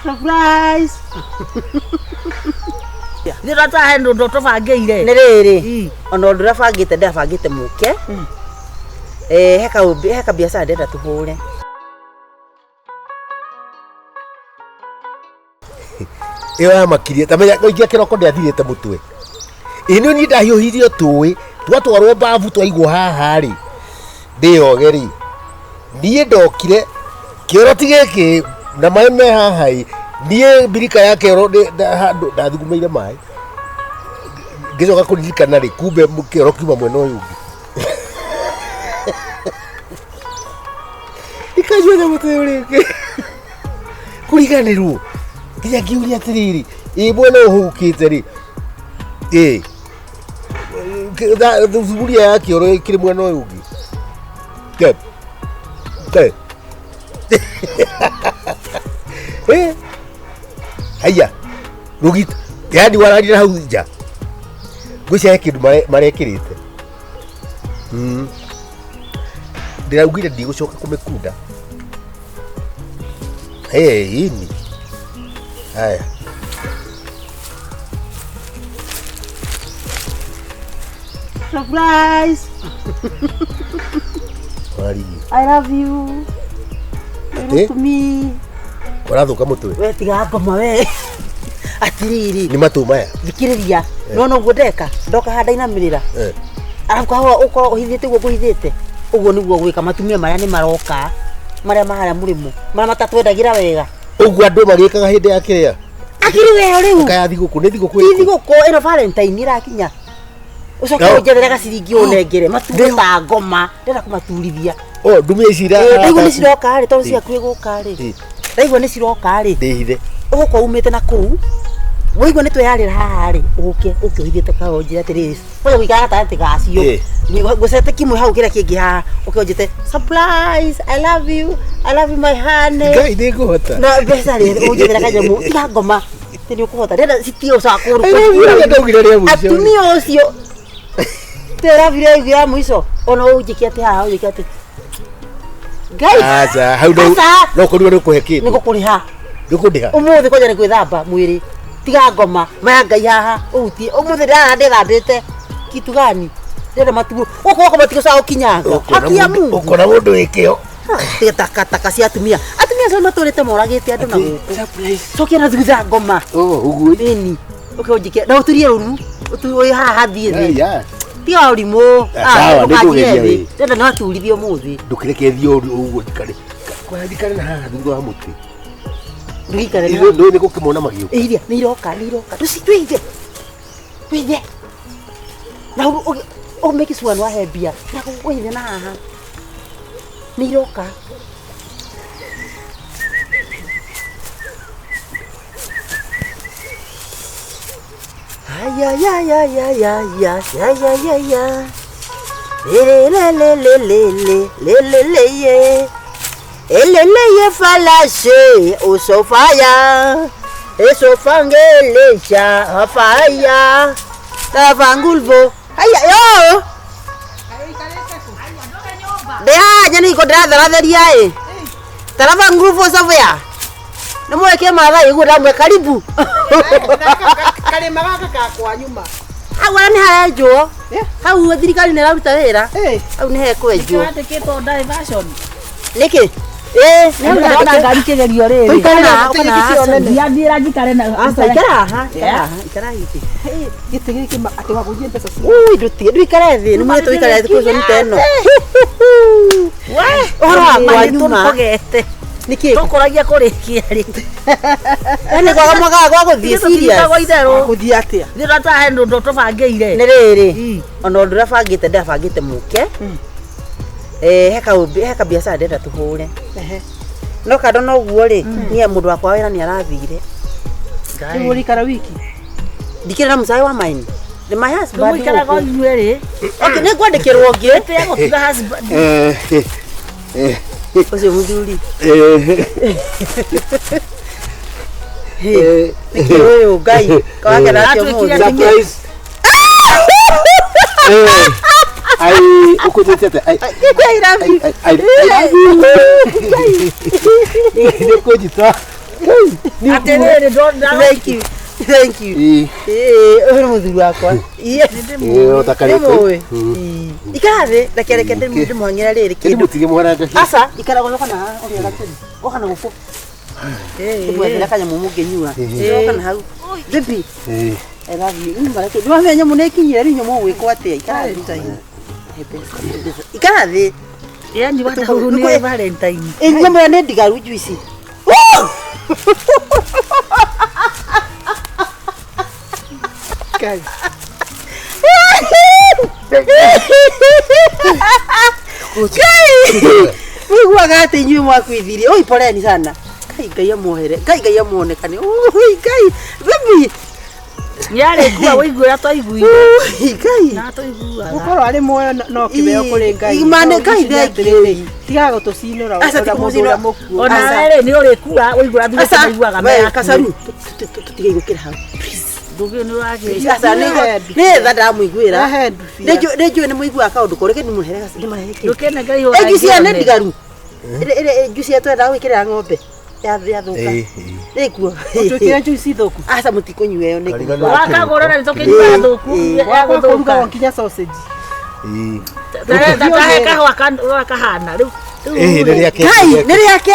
Surprise. Nira ta hendo ndo tubangire. Nĩ rĩrĩ. Ona ũndũ ũrabangĩte ndabangĩte mũke. Heka biacara ndenda tũhũre. Iyo ya makirie tamenya ngoikia kiroko ndiathirite mutwe ino ni ndahiuhirio tuwi twatwarwo bavu twaigwo haha ri ndiogeri nie ndokire kioroti giki na mai me haha nie birika yake ro handu ndathugumeire mai ngicoka kuririkana ri kumbe kioro kiuma mwena uyu ungi ikajua na mutwe uriki kuriganirwo nginya ngiuria atiriri mwena uhukite ri thuburia ya kioro ikiri mwena uyu ungi haya rugit yani wararira hau nja ngwicia kindu marekirite ndiraugire ndigucoka kumikunda ini haya Surprise. I love you. To me. Warathuka mutwe. We tiga ngoma we. Atiriri. Ni matu maya. Thikiriria. No ngudeka. Ndoka handa inamirira. Arafu kawa uko uhithite guo kuhithite. Uguo niguo gwika matumia maria ni maroka. Maria mahara murimo. Maria matatwendagira wega. Uguo andu magikaga hindi ya kiria. Akiri weo riu. Kaya thiguku ni thiguku. Ni thiguku ino Valentine irakinya. Ucoke unjethere gaciringi unengere matugo ta ngoma ndenda kumaturithia ndume icira ndigwo ni ciroka ri tondu ciaku iguka ri ndigwo ni ciroka ri ndihithe uguko umite na kuu woigwo ni tweyarira haha ri uke uhithite kao njira atiriri wewe wikara gatagatĩ gacio gucete kimwe hau kira kingi haha uke unjite surprise I love you my honey ngai ni nguhota na mbeca ri unjethere kanyamu tiga ngoma tini ukuhota ndenda citio cakuru atumia ucio tera vile vya mwiso ona ujikia ati haha ujikia ati guys aza how do no ko ndo kuheki niko kuriha ndikundiha umuthi koja ni gwithamba mwiri tiga ngoma maya ngai haha uti umuthi ndirathite kitu gani ndira matugo uko matigo sao kinyanga akia Mungu ukona mundu wikio taka cia atumia cio maturite moragite andu na guku cokia na thutha ngoma uguo nini ukiunjikia na uturie ruru utu haha thie thi tiga urimu sawa ndikugeria we ndenda no aturithio muthi ndukirekethio uguo ndikare kwa ndikare na haha thutha wa muti ndikare na ndo ni gukimona magio iria ni iroka tucitwithe twithe na o make sure no ahebia na kuithe na haha ni iroka ya Elele falashe usofaya esofangelecha afaya tavangulvo aya yo Dea nyani iko ndaratheria taravangulvo sofaya namweke matha igwo ndamwe karibu kale magaka ka kwa nyuma agora ni haenjwo hau thirikari ni raruta wira hau ni hekwenjwo ndandikitwo diversion niki ni ndona ngari kigerio riri ndiathira njikare na ikara hiti giti giki ati wagujie pesa ui ndikare thi ni mwetu ikare thi kuzo niteno ora kwa nyuma niki tukuragia kurikia ri ene kwa mwaga gwa guthie serious kwa itherũ guthie atia ndira ta hendo ndo tubangire ni riri ona undu urabangite ndabangite muke heka biacara ndenda tuhure no kando no guo ri nie mundu wakwa wira ni arathire muri kara wiki ndikira na musai wa maini the my husband ikara kwa inyueri okay ne gwandikirwo ngi tego tiga husband ucio muthuri uyu ngai kawake nacio surprise ai ukutete ai I love you ai ni kujita Aterere ndona. Thank you. Ora muthuri wakwa. Utakarete. Ikare ndakereke ndimuhangera riri kindu. Mutige muharanga. Asa ikara gokana uri gatiri. Gokana gufu. Ndibwethera kanya mumugenyua. Gokana hau. Baby. I love you. Mbarake. Ndimamenya munekinyira rinyo mu gwiko atia ikara ritaina. Ikara thi. Yani wata huru ni Valentine. Nyamura ne ndigaru juice. Kai. Wigua gati nyue mwakwithirie. Oi poleni sana. Kai ngai amuhere. Kai ngai amuonekane. Oi kai. Baby. Yare kwa wigura twaiguire. Kai. Na twaigua. Gukoro ari moyo no kibeo kuri ngai. Imane kai ngai. Tiga gutucinura ora muzura muku. Ona rere ni uri kura wigura thire twaiguaga me kasaru. Tiga igukira hau. Ndugi ni wage. Sasa ni tha ndamuiguira. Ndejo ni muigua kaundu koreke ni muherega ni maheke. Ndukene ngai ora. Egi cia ndigaru. Ere juice ya twenda gwikira ng'ombe. Ya thuka. Rikuo. Tukira juice thuku. Asa mutikunywe yo ni. Wakagora na nitokinywa thuku. Ya guthuka wakinya sausage. Tatahe kahana riu. Nere yake. Kai, nere yake.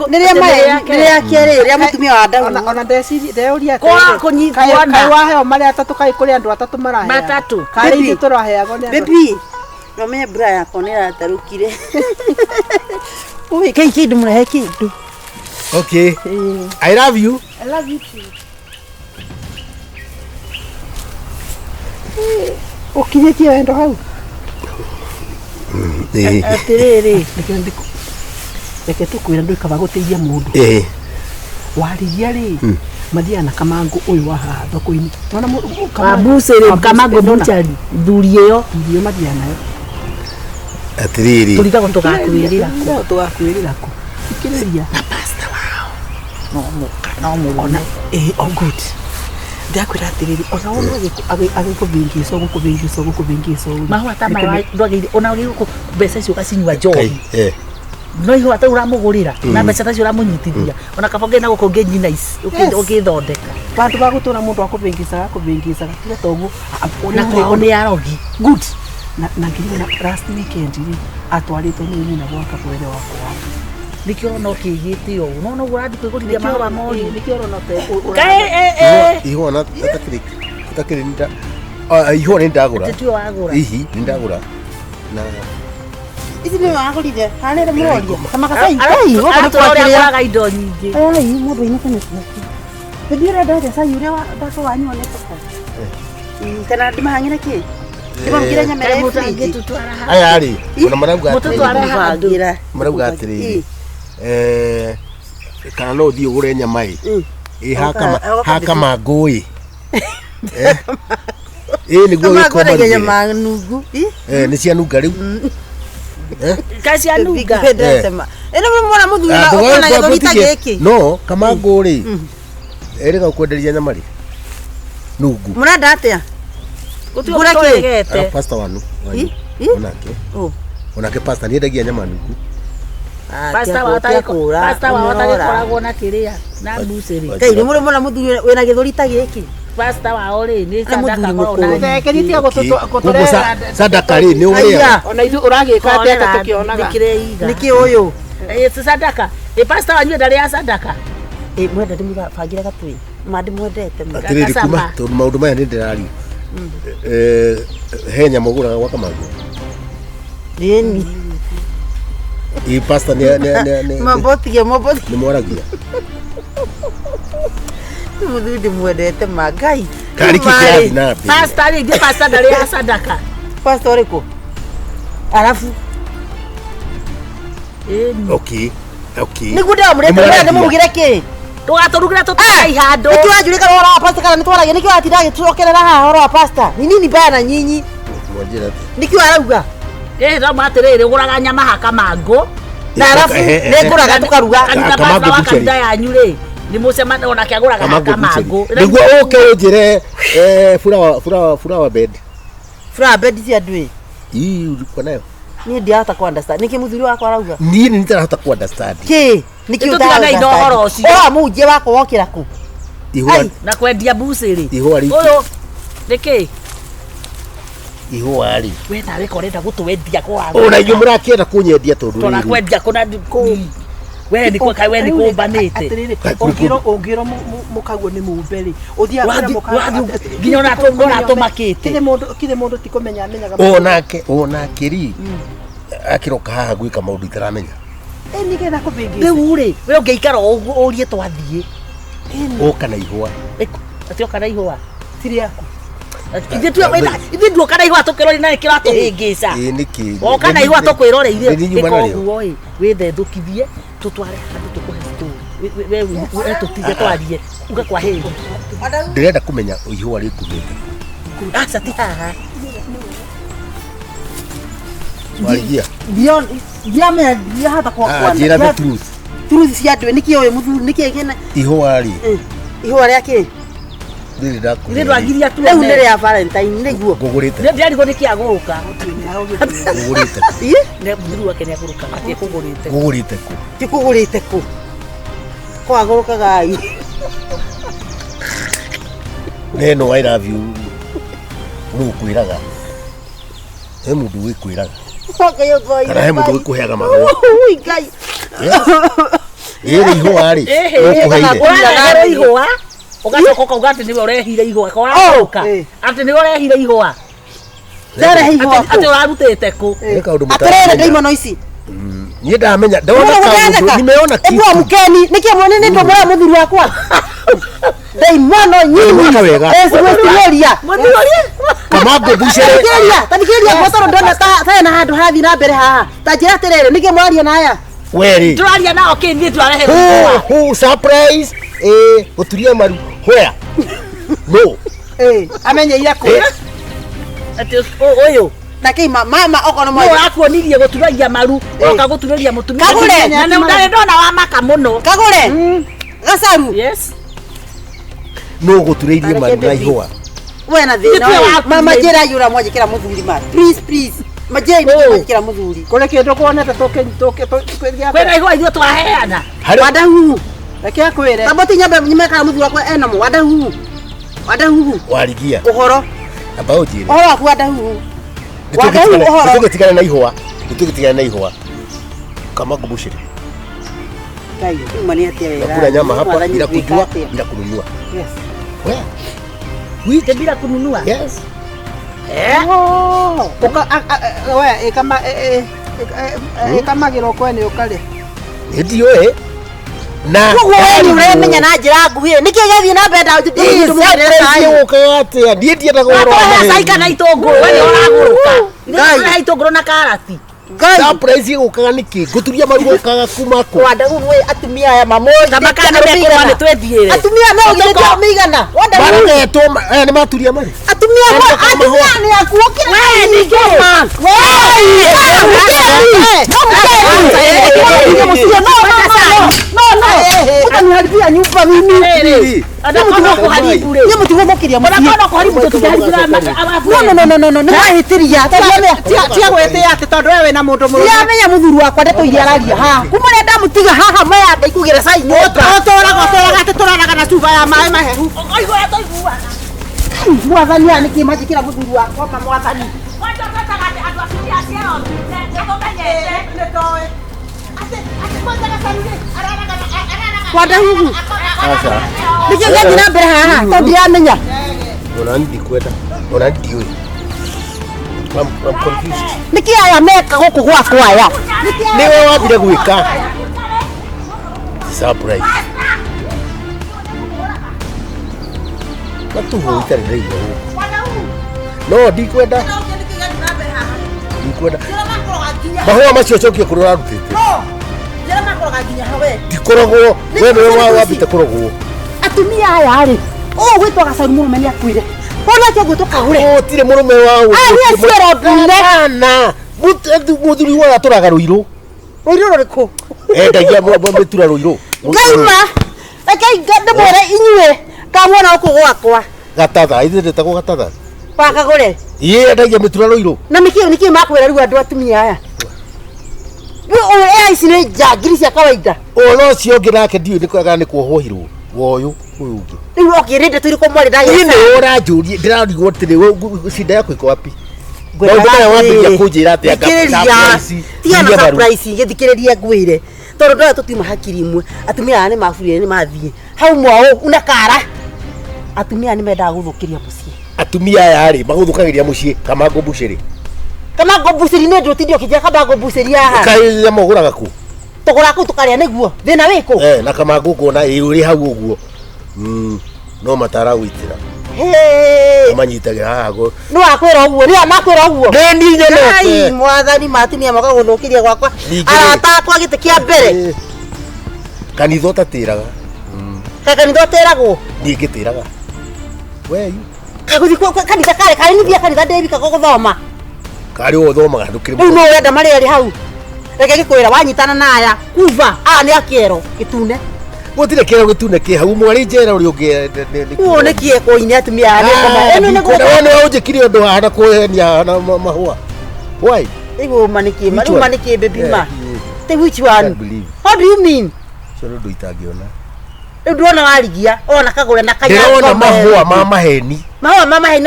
Nere mai, nere yake ri, ria mutumia wa ndau. Ona ndeciri ndeuria Kwa kunyitwana. Kai waheo mari atatu kai kuri andu atatu maraya. Matatu. Kai ithu turaheagwo ni. Baby. No menye bra yako ni ratarukire. Oi, kai kindu murahe kindu. Okay. I love you. I love you too. Ukinyetie wendo hau. Atiriri, reke tukwira ndu ikaba guteithia mundu. Wariria ri, mathiana Kamangu uyu wa haha thoko-ini. Nona Kabusere Kamangu buchari. Thuri iyo. Ndio mathiana yo. Atiriri. Tuliga tugakwirira. Tugakwirira ku. Ikiriria. Na pasta wao. No Ona oh good. Ndakwira atiriri, ona ono agikubingiso gukubingiso. Mahua tama ndwagire ona ugiko mbeca icio gacinywa njohi. No iho ata uramugurira na mbeca tacio uramunyitithia. Ona kaboge na gukonge nyina ici ukithondeka. Bantu bagutura mundu akubingisaga tiga togu. Na kwone yarogi. Good. Na ngiri na last weekend ri atwarito ni na gwaka kwere wako. Nikio no kigiti yo. No uradi kwigurithia mahua mori. Nikio no te. Kai Iho na atakiri nda. Iho ni ndagura. Titio agura. Ihi ni ndagura. Na Ici ni wagurire. Hanere muroria. Kama kasai. Ai, wakona indo nyingi. Ai, mundu ina kana. Ndira ndoja sai ure wa ndako wanyu one toka. Kana ndimahangira ki? Ndimamgira nyamera mutange tutwara ha. aya ari ona marauga Mututwara handu. marauga atiri kana no thio gure nyama haka mangui niguo gikoma nyama nungu. ni cia nunga riu Kasi anuga. Ndesema. Eno mwana muthuri ona githorita giki. No Kamangu ri erega ukwenderia nyama ri nungu Murenda atia? Gura kigete. Pasta wanu onake onake pasta ni endagia nyama nungu Pasta wakoragwo na kiria na mbusiri. Kai ni mwana muthuri wena githorita giki. Pasta wao ri ni sadaka mukuru. Thekeritie gututurera sadaka ri ni uria ona ithu uragika atia tutukionaga. Niki uyu? Sadaka. Pasta wanyu ndari ya sadaka. Mwenda ndimuga bangira gatui. Mandi mwendete mu. atiriri kuma to maundu maya ni ndirari he nyama uguraga gwa Kamangu Deni. I pasta ni Mabotige ni moragia muthuri mwendete magai. kari kikiathi na Pasta ri ndi pasta ndari ya sadaka. Pasta oriko. Alafu okay niguda murete ndimugire ki? Tugaturugura tutai handu. Nitwajurika horo wa pasta kana nitwaragia nikio atira giturokerera haha horo wa pasta. Ni nini bana nyinyi? Nikio arauga. Ndo matiriri uguraga nyama ha Kamangu. Na alafu nekuraga tukaruga. Kamangu wakanida yanyu ri. Ni mucemana ona kiaguraga ha Kamangu. Niguo uke unjire flower bed. Flower bed cia ndui. Ii ulikuwa nayo? Niĩ ndiahota ku understand. Niki muthuri wakwa arauga. Niĩ nĩ nĩtarahota ku understand. Ki, niki Tũtigana indo horo ũcio. Oh, munjie wako wokira ku. Ihũa Na kwendia bucĩrĩ. ihũa rĩki. Ũyũ nĩkĩ? Ihũa rĩ. We nawe korenda gũtwendia kwa. Ona inyuĩ mũrakĩenda kũnyendia tondũ Tona rĩrĩ. kwendia kuna we ni kwa we ni kumbanite. Ongiro mukaguo ni mumbe ri. Uthiaga mukaguo. Nginya ona tumakite. Kile mundu tikumenya amenyaga. Onake ri. Akiroka haha gwika maundu itaramenya. Nigetha kubingi. Riu ri, we ungeikara urie twathie. Oka na ihũa. Ati oka na ihũa. Siri yaku. Ithe nduoka na ihũa tukirori na kiratuhingica. Niki. Oka na ihũa tukwiroreire. Ikoguo ĩ withethukithie tutware handu tukuhe story. We tutige twarie. Uga kwa hĩndĩ. Ndĩrenda kũmenya ihũa rĩkumĩte. Aca ti haha. Warigia. Ndiahota kwa. Njĩra the truth. Truth cia andũ niki oĩ muthuri niki kena. Ihũa rĩ. Ihũa rĩa kĩ? Ndĩrĩ ndakũmenya. Ithe ndwagiria tu. Rĩu nĩ rĩa Valentine nĩguo. Ngũgũrĩte. Ndiarigwo nĩkĩagũrũka. Ngũgũrĩte. Ne mũthuri wake nĩagũrũka atiĩkũgũrĩte. Ngũgũrĩte kũ? Tikũgũrĩte kũ? Kwagũrũkaga ĩ. Neno I love you. Nũkwĩraga. He mũndũ wĩkwĩraga. Kana he mũndũ wĩkũheaga magũa. Ui Ngai. Ĩrĩ ihũa rĩ. Ũraheire ihũa. Ugacoka ukauga ati niwe urehire ihũa. Kwaũka. Ati niwe urehire ihũa. Nderehe ihũa. Ati urarutĩte kũ? Aterere ndaimono ici. Niĩ ndamenya ndona kaũndũ nimeona kitu. Egua mukeni niki mwone ni ndomora muthuri wakwa. Ndaimono nyinyi. Esiweria. Kama ngũbucĩrĩ. Tathikĩrĩria ngotoro ndona ta na handu hathi na mbere haha. Ta njĩra aterere niki mwaria na aya. Weri. Turaria nao kĩni turarehe ihũa. Who surprise? Gũturia maru. Where? No. Amenyeire kũ? Ati ũyũ. Nake mama okono mwa. No akuonirie gũturagia maru. Oka gũturagia mũtumia. Kagũre. Na nĩ ndona wa maka mũno. Kagũre. Gacaru. Yes. No gũturĩirie maru na ihũa. We na thina. Mama njĩra yura mwanjĩkĩra mũthuri ma. Please. Majai mwanjĩkĩra mũthuri. Kule kindu kuonete tukiria. Kwena ihũa ithuĩ twaheana. Wada huhu. Reke akwire. Taboti nyambe nyimeka mũthuri wakwa ena mo. Wada huhu. Warigia. Ũhoro. Amba ũnjĩre. Ũhoro waku wada huhu. Wada huhu ũhoro. Nĩtũgĩtigana na ihũa. Kama ngũbucĩrĩ. Ngai, umani atia wega. Nakula nyama hapa bila kujua, bila kununua. Yes. Where? Wite bila kununua. Yes. Oh. We kama giroko ni ukale. Ndio na wewe ni uremenya na njira nguhie niki gathie na mbenda ndio ukagate ndiye ndienda goro saika na itongoro wewe uragũrũka. Ngai itongoro na karati. Surprise ukaga niki guturia maru ukaga kuma ko. Wanda we atumia aya mamoja Tabaka na mekoma ni twethiire. Atumia no ngire migana. Wanda Baretoma aya ni maturia mari. Atumia ni akuokira. Wewe ni koma. Utaniharibia nyumba mimi. Adakono kuharibu leo. Yeye mtigo mokiria mimi. Adakono kuharibu tutaharibu. No. Nahitiria. Tia gwete ati tondu wewe na mundu murume. Yamenya muthuru wakwa ndeto iraria ha. Kumure ndamutiga haha maya ndaikugira sai nyota. Toraga na chupa ya maĩ mahehu. Oigo atoigua. Mwathani ani kimajikira muthuru wakwa mwathani. Wacha tata ati atwafikia ciao. Ndomenyete. Nitoe. Wanda huhu. Sasa. Niki gathi na mbere haha tondu yamenya. Ona ndikwenda. Ona ndiwe. I'm confused. Niki aya meka guku gwakwa aya. Niwe wambire gwika. Surprise. Matuho itari reiyo. No ndikwenda. Ndikwenda. Mahua macio cokie kurora rutite. Ndikoragwo we niwe wambite kurogwo. Atumia aya ri. O gwitwa gacaru murume ni akwire. Ona kyo gwitwa kagure. Tire murume wao. Ari ciero ndune. Na muthuri wa turaga ruiro. Ruiro ruriku. Ndagia mbetura ruiro. Ngaima. Eke ngande mwere inyue. Kamwona uku gwakwa. Gatatha ithe tako gatatha. Pakagure. Ye ndagia mbetura ruiro. Na niki makwira riu andu atumia aya. we ici nĩ njangiri cia kawaida no cio ngĩ nake ndiũ nĩ kwega nĩ kuohohirwo woyũ ũyũ ũngĩ rĩu okĩrĩte tũrĩkũ mwarĩ ĩĩ nĩ ũranjũrie ndĩrarigwo atĩrĩ shida yako iko wapi maũndũ maya wambĩrĩria kũnjĩra atĩ tiana surprise gĩthikĩrĩrie ngwĩre tondũ ndoya tũtiuma hakiri imwe atumia aya nĩ maburire nĩ mathiĩ hau mwao unakara atumia nĩ mendaga gũthũkĩria mũciĩ atumia aya rĩ magũthũkagĩria mũciĩ Kamango Bucĩrĩ Kamango Bucĩrĩ nĩ ndũ tindio kĩnja Kamango Bucĩrĩ haha kaĩ nyamũgũraga kũ tũgũra kũ tũkarĩa nĩguo thĩna wĩkũ na Kamango kuona ũrĩ hau ũguo no matara gwĩtĩra manyitagĩra haha nĩ wakwĩra ũguo nĩ amakwĩra ũguo nĩ niĩ nyonete mwathani matumia makagũthũkĩria gwakwa arata akwa gĩtĩ kĩa mbere kanitha ũtatĩraga kanitha ũtĩragwo niĩ ngĩtĩraga weyu gũthiĩ kanitha karĩ nithia kanitha ndĩbika gũthoma karĩ ũthomaga ndũkĩrĩ rĩu no wenda marĩa arĩ hau reke gĩkwĩra wanyitana na aya kuva nĩ akĩero gĩtune gũtirĩ kĩero gĩtune kĩ hau mwarĩ njera ũrĩ ũngĩ nĩ kĩeko-inĩ atumia aya nĩ ũnjĩkire ũndũ haha na kũhenia na mahũa why rĩu manĩkĩ baby ma which one what do you mean cio nĩ ũndũ itangĩona rĩu ndĩrona warigia ona kagũre na ndĩrona mahũa ma maheni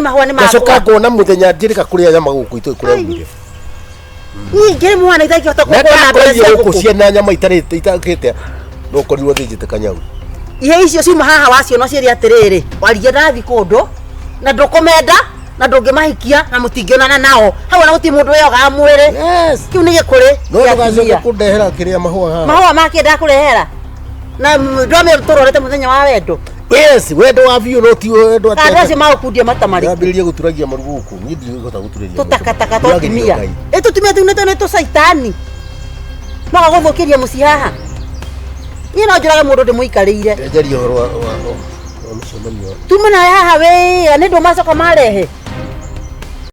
mahũa nĩ makwa gacoka ngona mũthenya njĩrĩka kũrĩa nyama gũkũ itũ kũrĩa umire ngĩrĩ mwana itakĩhota kuona mbere cia gũkũ ciena nyama itakĩte no korirwo thĩnjĩte kanyau ihe icio ciuma haha waciona ciĩrĩ atĩrĩrĩ warigia ndathi kũndũ na ndũkũmenda na ndũngĩmahikia na mũtingĩonana nao hau ona gũtirĩ mũndũ weyogaga mwĩrĩ kĩu nĩ gĩkũrĩ no ndũgacoke kũndehera kĩrĩa mahũa makĩendaga kũrehera na ndwamĩra tũrorete mũthenya wa wendo wendo wa biũ no ti wendo atĩ andũ acio magũkundia mata marĩkũ ndambĩrĩria gũturagia marugu gũkũ niĩ ndirĩhota gũturĩria tũtakataka tũtumia tũtumia tũu nĩ tũcaitani magagũthũkĩria mũciĩ haha niĩ no njũrage mũndũ ndĩmũikarĩire nderia ũhoro wa mũcemanio tuma nawe haha wĩra nĩ ndũ macoka marehe